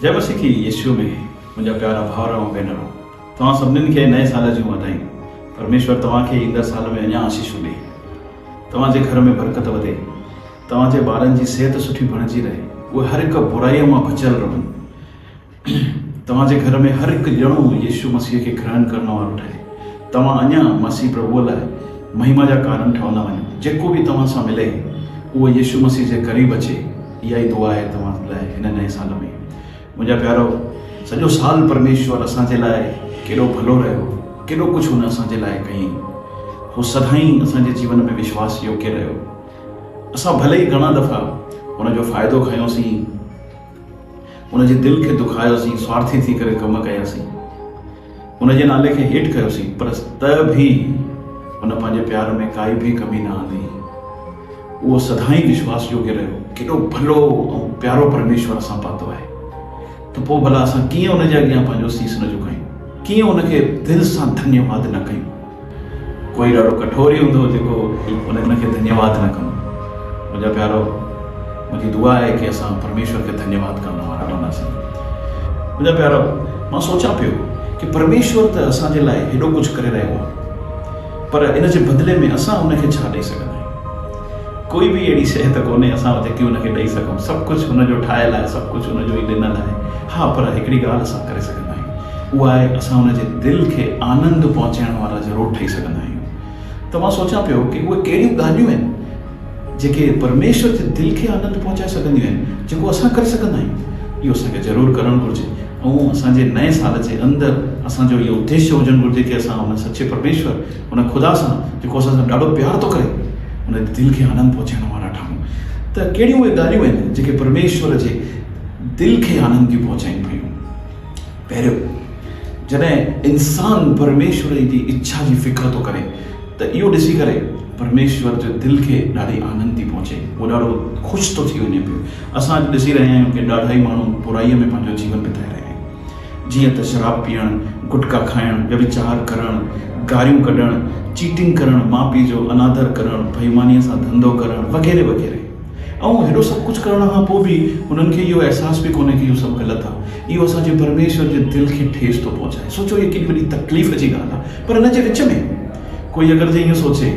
जय मसीह की यीशु में मुंहिंजा प्यारा भाउर ऐं भेनरूं, तव्हां सभिनीनि खे नए साल जूं वाधायूं। परमेश्वर तव्हांखे ईंदड़ साल में अञा आशीषूं ॾे, तव्हांजे घर में बरकत वधे, तव्हांजे ॿारनि जी सिहत सुठी बणिजी रहे, उहे हर हिकु बुराईअ मां बचियल रहनि। तव्हांजे घर में हर हिकु ॼणो यीशु मसीह खे ग्रहण करण वारो ठहे। तव्हां अञा मसीह प्रभुअ लाइ महिमा जा कारण ठहंदा वञो। जेको बि तव्हां सां मिले उहो यीशु मसीह जे क़रीब अचे, इहा ई दुआ आहे तव्हां लाइ हिन नए साल में। मुंहिंजा प्यारो, सॼो साल परमेश्वर असांजे लाइ केॾो भलो रहियो, केॾो कुझु हुन असांजे लाइ कयईं। हू सदाईं असांजे जीवन में विश्वास योग्य रहियो। असां भले ई घणा दफ़ा हुनजो फ़ाइदो खयोसीं, हुनजे दिलि खे दुखायोसीं, स्वार्थी थी करे कमु कयासीं, हुनजे नाले खे हेठि कयोसीं, पर त बि हुन पंहिंजे प्यार में काई बि कमी न आंदी। उहो सदाईं विश्वास योग्य रहियो। केॾो भलो ऐं प्यारो परमेश्वर असां पातो आहे, त पोइ भला असां कीअं हुनजे अॻियां पंहिंजो सीस न झुकायूं, कीअं हुनखे दिलि सां धन्यवाद न कयूं। कोई ॾाढो कठोरी हूंदो जेको हुनखे धन्यवाद न कंदो। मुंहिंजा प्यारो, मुंहिंजी दुआ आहे कि असां परमेश्वर खे धन्यवाद करण वारा ठहंदासीं। मुंहिंजा प्यारो, मां सोचां पियो कि परमेश्वर त असांजे लाइ हेॾो कुझु करे रहियो आहे, पर इन जे बदिले में असां हुनखे छा ॾेई सघंदा आहियूं। कोई बि अहिड़ी सिहत कोन्हे असां जेकी हुनखे ॾेई सघूं। सभु कुझु हुनजो ठाहियल आहे, सभु कुझु हुनजो ई ॾिनल आहे। हा, पर हिकिड़ी ॻाल्हि असां करे सघंदा आहियूं, उहा आहे असां हुनजे दिलि खे आनंद पहुचाइण वारा ज़रूरु ठही सघंदा आहियूं। त मां सोचां पियो कि उहे कहिड़ियूं ॻाल्हियूं आहिनि जेके परमेश्वर जे दिलि खे आनंद पहुचाए सघंदियूं आहिनि, जेको असां करे सघंदा आहियूं। इहो असांखे ज़रूरु करणु घुरिजे, ऐं असांजे नए साल जे अंदरि असांजो इहो उद्देश्य हुजणु घुरिजे कि असां हुन सचे परमेश्वर, हुन ख़ुदा सां जेको असां सां ॾाढो प्यार थो करे, हुन दिलि खे आनंद पहुचाइण वारा ठहूं। त कहिड़ियूं उहे ॻाल्हियूं आहिनि जेके परमेश्वर जे दिलि खे आनंद थियूं पहुचाइनि पियूं। पहिरियों, जॾहिं इंसानु परमेश्वर जी इच्छा जी फ़िक्र थो करे, त इहो ॾिसी करे परमेश्वर जे दिलि खे ॾाढी आनंद थी पहुचे, उहो ॾाढो ख़ुशि थो थी वञे पियो। असां अॼु ॾिसी रहिया आहियूं कि ॾाढा ई माण्हू बुराईअ में पंहिंजो जीवन बिताए रहिया आहिनि। जीअं त शराब पीअणु, गुटखा खाइणु, व्यभिचार करणु, गारियूं कढणु, चीटिंग करणु, माउ पीउ जो अनादर करणु, बेईमानीअ सां धंधो करणु, वग़ैरह वग़ैरह। ऐं हेॾो सभु कुझु करण खां पोइ बि हुननि खे इहो अहसासु बि कोन्हे कि इहो सभु ग़लति आहे। इहो असांजे परमेश्वर जे दिलि खे ठेस थो पहुचाए। सोचो, इहा केॾी वॾी तकलीफ़ जी ॻाल्हि आहे। पर हिन जे विच में कोई अगरि जे ईअं सोचे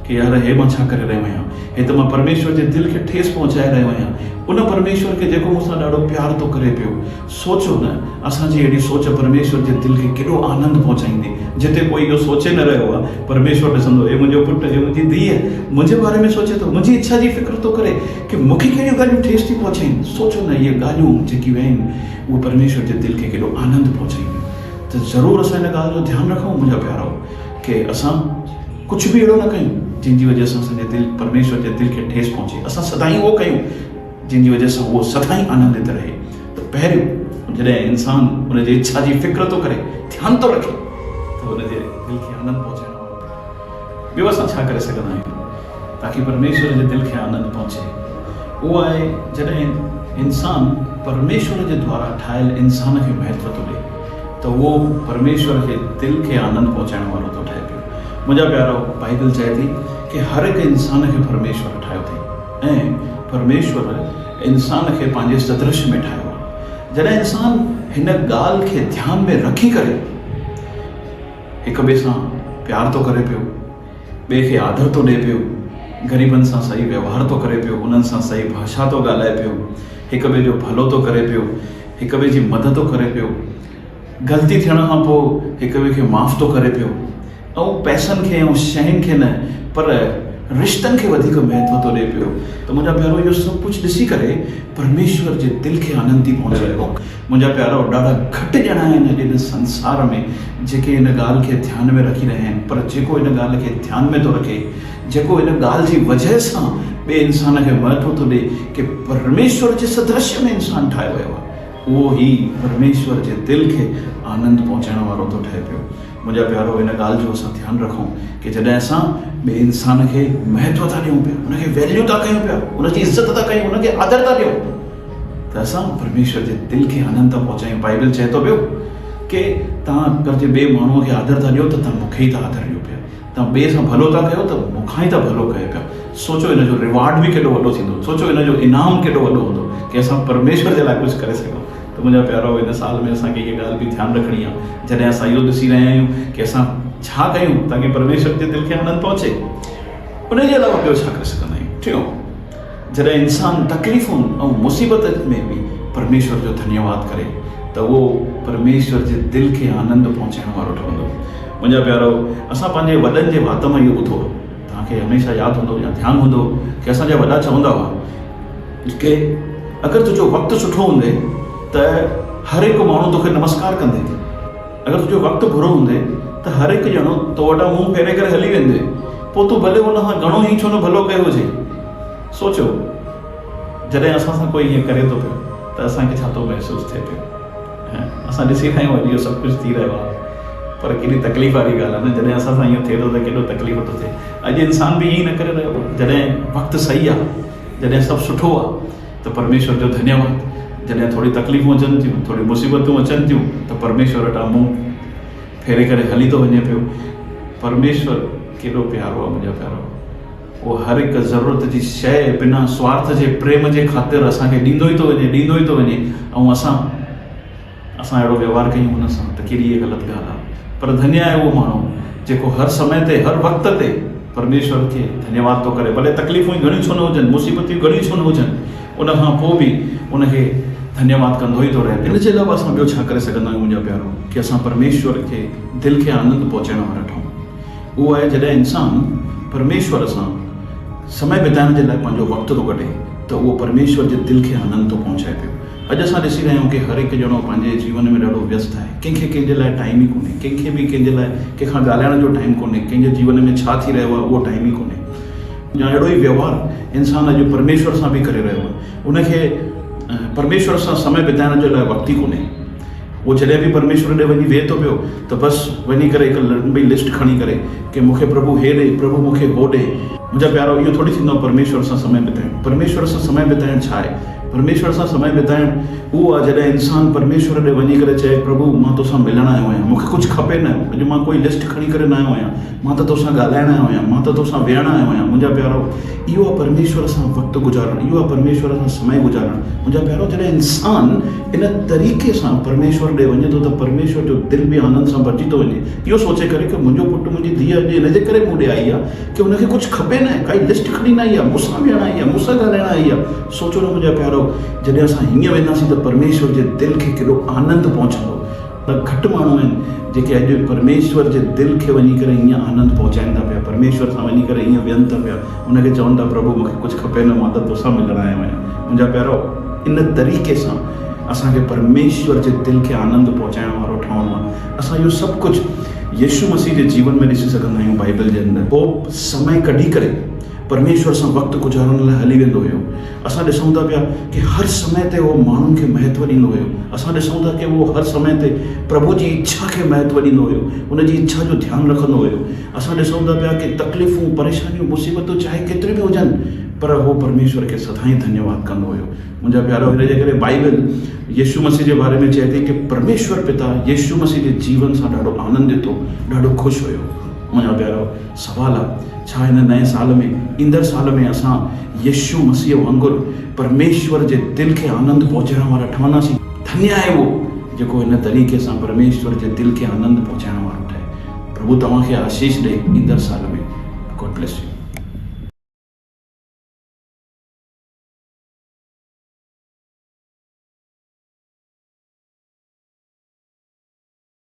कि यार हे मां छा करे रहियो आहियां, हे त मां परमेश्वर जे दिलि खे ठेस पहुचाए रहियो आहियां, उन परमेश्वर खे जेको मूंसां ॾाढो प्यार थो करे पियो। सोचो न, असांजी अहिड़ी सोच परमेश्वर जे दिलि खे केॾो आनंद पहुचाईंदी। जिते कोई इहो सोचे न रहियो आहे, परमेश्वर ॾिसंदो, हे मुंहिंजो पुटु, हे मुंहिंजी धीउ मुंहिंजे बारे में सोचे थो, मुंहिंजी इच्छा जी फ़िक्र थो करे कि मूंखे कहिड़ियूं ॻाल्हियूं ठेस थी पहुचाइनि। सोचो न, इहे ॻाल्हियूं जेकियूं आहिनि उहे परमेश्वर जे दिलि खे केॾो आनंद पहुचाईंदियूं। त ज़रूरु असां हिन ॻाल्हि जो ध्यानु रखूं मुंहिंजा प्यारो, कि असां कुझु बि अहिड़ो न कयूं जंहिंजी वजह सां असांजे दिलि, परमेश्वर जे दिलि खे ठेस पहुचे। असां सदाईं उहो कयूं जंहिंजी वजह सां उहो सदाईं आनंदित रहे। त पहिरियों, जॾहिं इंसानु हुनजी इच्छा जी फ़िक्र थो करे, ध्यानु थो रखे, त हुनजे दिलि खे आनंद पहुचाइणो आहे। ॿियो असां छा करे सघंदा आहियूं ताकि परमेश्वर जे दिलि खे आनंद पहुचे? उहो आहे जॾहिं इंसानु परमेश्वर जे द्वारा ठाहियल इंसान खे महत्व थो ॾे, त उहो परमेश्वर खे दिलि खे आनंद पहुचाइण वारो थो ठहे पियो। मुंहिंजा प्यारो, बाइबल चए थी कि हर हिकु इंसान खे परमेश्वर ठाहियो अथई, ऐं परमेश्वर इंसान खे पंहिंजे सदृश में ठाहियो आहे। जॾहिं इंसान हिन ॻाल्हि खे ध्यान में रखी करे हिक ॿिए सां प्यार थो करे पियो, ॿिए खे आदर थो ॾिए पियो, ग़रीबनि सां सही व्यवहार थो करे पियो, उन्हनि सां सही भाषा थो ॻाल्हाए पियो, हिक ॿिए जो भलो थो करे पियो, हिक ॿिए जी मदद थो करे पियो, ग़लती थियण खां पोइ हिक ॿिए खे माफ़ थो करे पियो, ऐं पैसनि खे ऐं शयुनि खे न, पर रिश्तनि खे वधीक महत्व थो ॾिए पियो। त मुंहिंजा प्यारो, इहो सभु कुझु ॾिसी करे परमेश्वर जे दिलि खे आनंद थी पहुचाए। मुंहिंजा प्यारो, ॾाढा घटि ॼणा आहिनि हिन संसार में जेके हिन ॻाल्हि खे ध्यान में रखी रहिया आहिनि। पर जेको हिन ॻाल्हि खे ध्यान में थो रखे, जेको हिन ॻाल्हि जी वजह सां ॿिए इंसान खे महत्व थो ॾिए कि परमेश्वर जे सदृश्य में इंसानु ठाहियो वियो आहे, उहो ई परमेश्वर जे दिलि खे आनंद पहुचाइण वारो थो ठहे पियो। मुंहिंजा प्यारो, हिन ॻाल्हि जो असां ध्यानु रखूं कि जॾहिं असां ॿिए इंसान खे महत्व था ॾियूं पिया, हुनखे वैल्यू था कयूं पिया, हुनजी इज़त था कयूं, हुनखे आदर था ॾियूं, त असां परमेश्वर जे दिलि खे आनंद था पहुचायूं। बाइबल चए थो पियो कि तव्हां अगरि जे ॿिए माण्हूअ खे आदर था ॾियो त तव्हां मूंखे ई था आदर ॾियो पिया, तव्हां ॿिए सां भलो था कयो त मूंखां ई था भलो कयो पिया। सोचो, हिन जो रिवार्ड बि केॾो वॾो थींदो, सोचो हिन जो इनाम केॾो वॾो हूंदो कि असां परमेश्वर जे लाइ कुझु करे सघूं। तो मुंहिंजा प्यारो इन साल में असांखे इहा ॻाल्हि बि ध्यानु रखणी आहे जॾहिं असां इहो ॾिसी रहिया आहियूं कि असां छा कयूं ताकी परमेश्वर जे दिलि खे आनंद पहुचे, उनजे अलावा ॿियो छा करे सघंदा आहियूं। टियों, जॾहिं इंसानु तकलीफ़ुनि ऐं मुसीबत में बि परमेश्वर जो धन्यवाद करे त उहो परमेश्वर जे दिलि खे आनंद पहुचाइण वारो ठहंदो। मुंहिंजा प्यारो, असां पंहिंजे वॾनि जे वात मां इहो ॿुधो, तव्हांखे हमेशह यादि हूंदो या ध्यानु हूंदो कि असांजा वॾा चवंदा हुआ कि अगरि तुंहिंजो वक़्तु सुठो हूंदे त हर हिकु माण्हू तोखे नमस्कार कंदे, अगरि तुंहिंजो वक़्तु बुरो हूंदे त हर हिकु ॼणो तो वॾा मुंहुं फेरे करे हली वेंदे, पोइ तूं भले हुन खां घणो ई छो न भलो कयो हुजे। सोचो, जॾहिं असां सां कोई ईअं करे थो पियो त असांखे छा थो महसूसु थिए पियो। असां ॾिसी रहिया आहियूं अॼु इहो सभु कुझु थी रहियो आहे, पर केॾी तकलीफ़ वारी ॻाल्हि आहे न, जॾहिं असां सां ईअं थिए थो त केॾो तकलीफ़ थो थिए। अॼु इंसान बि ईअं न करे रहियो, जॾहिं वक़्तु सही आहे, जॾहिं सभु सुठो आहे त परमेश्वर जो धन्यवाद, जॾहिं थोरी तकलीफ़ूं अचनि थियूं, थोरी मुसीबतूं अचनि थियूं त परमेश्वर वटां मुंहुं फेरे करे हली थो वञे पियो। परमेश्वर केॾो प्यारो आहे मुंहिंजा प्यारो, उहो हर हिकु ज़रूरत जी शइ बिना स्वार्थ जे प्रेम जे ख़ातिर असांखे ॾींदो ई थो वञे ऐं असां अहिड़ो व्यवहार कयूं हुन सां त केॾी इहा ग़लति ॻाल्हि आहे। पर धन्य आहे उहो माण्हू जेको हर समय ते, हर वक़्त ते परमेश्वर खे धन्यवाद थो करे, भले तकलीफ़ूं घणियूं छो न हुजनि, मुसीबतूं घणियूं छो न हुजनि, उनखां पोइ बि उनखे धन्यवाद कंदो ई थो रहे। इन जे अलावा असां ॿियो छा करे सघंदा आहियूं मुंहिंजा प्यारो कि असां परमेश्वर खे दिलि खे आनंद पहुचाइण वारा ठहूं। उहो आहे जॾहिं इंसानु परमेश्वर सां समय बिताइण जे लाइ पंहिंजो वक़्तु थो कढे त उहो परमेश्वर जे दिलि खे आनंद थो पहुचाए पियो। अॼु असां ॾिसी रहिया आहियूं कि हर हिकु ॼणो पंहिंजे जीवन में ॾाढो व्यस्त आहे, कंहिंखे कंहिंजे लाइ टाइम ई कोन्हे, कंहिंखे बि कंहिंजे लाइ कंहिंखां ॻाल्हाइण जो टाइम कोन्हे, कंहिंजे जीवन में छा थी रहियो आहे उहो टाइम ई कोन्हे। या अहिड़ो ई व्यवहार इंसानु अॼु परमेश्वर सां बि करे रहियो आहे, उनखे परमेश्वर सां समय बिताइण जे लाइ वक़्तु ई कोन्हे। उहो जॾहिं बि परमेश्वर ॾे वञी वेह थो पियो त बसि वञी करे हिकु लंबी लिस्ट खणी करे कि मूंखे प्रभु हे ॾे, प्रभु मूंखे हो ॾे। मुंहिंजा प्यारो, इहो थोरी थींदो आहे परमेश्वर सां समय बिताइणु। परमेश्वर सां समय बिताइणु छा आहे? परमेश्वर सां समय बिताइणु उहो आहे जॾहिं इंसानु परमेश्वर ॾे वञी करे चए, प्रभु मां तोसां मिलणु आयो आहियां, मूंखे कुझु खपे न, अॼु मां कोई लिस्ट खणी करे न आयो आहियां, मां त तोसां ॻाल्हाइण आयो आहियां, मां त तोसां वेहणु आयो आहियां। मुंहिंजा प्यारो, इहो आहे परमेश्वर सां वक़्तु गुज़ारणु, इहो आहे परमेश्वर सां समय गुज़ारणु। मुंहिंजा प्यारो, जॾहिं इंसानु इन तरीक़े सां परमेश्वर ॾे वञे थो त परमेश्वर जो दिलि बि आनंद सां भरिजी थो वञे, इहो सोचे करे कि मुंहिंजो पुटु, मुंहिंजी धीउ अॼु हिन जे करे मूं ॾे आई आहे कि हुनखे कुझु खपे न, काई लिस्ट खणी न आई आहे, मूंसां वेहणु आई आहे, मूंसां ॻाल्हाइण आई आहे। सोचो न मुंहिंजा प्यारो, जॾहिं असां हीअं वेंदासीं त परमेश्वर जे दिलि खे केॾो आनंद पहुचंदो। त घटि माण्हू आहिनि जेके अॼु परमेश्वर जे दिलि खे वञी करे ईअं आनंद पहुचाइनि था पिया, परमेश्वर सां वञी करे ईअं वियनि था पिया, उनखे चवनि था, प्रभु मूंखे कुझु खपे न, मां त तोसां मिलणु आयो आहियां। मुंहिंजा प्यारो, इन तरीक़े सां असांखे परमेश्वर जे दिलि खे आनंद पहुचाइण वारो ठहणो आहे। असां इहो सभु कुझु यीशु मसीह जे जीवन में ॾिसी सघंदा आहियूं बाइबल जे अंदरि। पोइ समय कढी करे परमेश्वर सां वक़्तु गुज़ारण लाइ हली वेंदो हुयो। असां ॾिसूं था पिया कि हर समय ते उहो माण्हुनि खे महत्व ॾींदो हुयो। असां ॾिसूं था कि उहो हर समय ते प्रभु जी इच्छा खे महत्व ॾींदो हुयो, उनजी इच्छा जो ध्यानु रखंदो हुयो। असां ॾिसूं था पिया कि तकलीफ़ूं, परेशानियूं, मुसीबतूं चाहे केतिरी बि हुजनि, पर उहो परमेश्वर खे सदाईं धन्यवाद कंदो हुयो। मुंहिंजा प्यारो, हिन जे करे बाइबल यीशु मसीह जे बारे में चए थी कि परमेश्वर पिता यीशु मसीह जे जीवन सां ॾाढो आनंदित हो, ॾाढो ख़ुशि हुयो। मुंहिंजा प्यारो, सुवालु आहे, छा हिन नए साल में, ईंदड़ साल में असां यीशु मसीह वांगुरु परमेश्वर जे दिलि खे आनंद पहुचाइण वारा ठहंदासीं? धन्य आहे उहो जेको हिन तरीक़े सां परमेश्वर जे दिलि खे आनंद पहुचाइण वारो ठहे। प्रभु तव्हांखे आशीष ॾे ईंदड़ साल में। God bless U.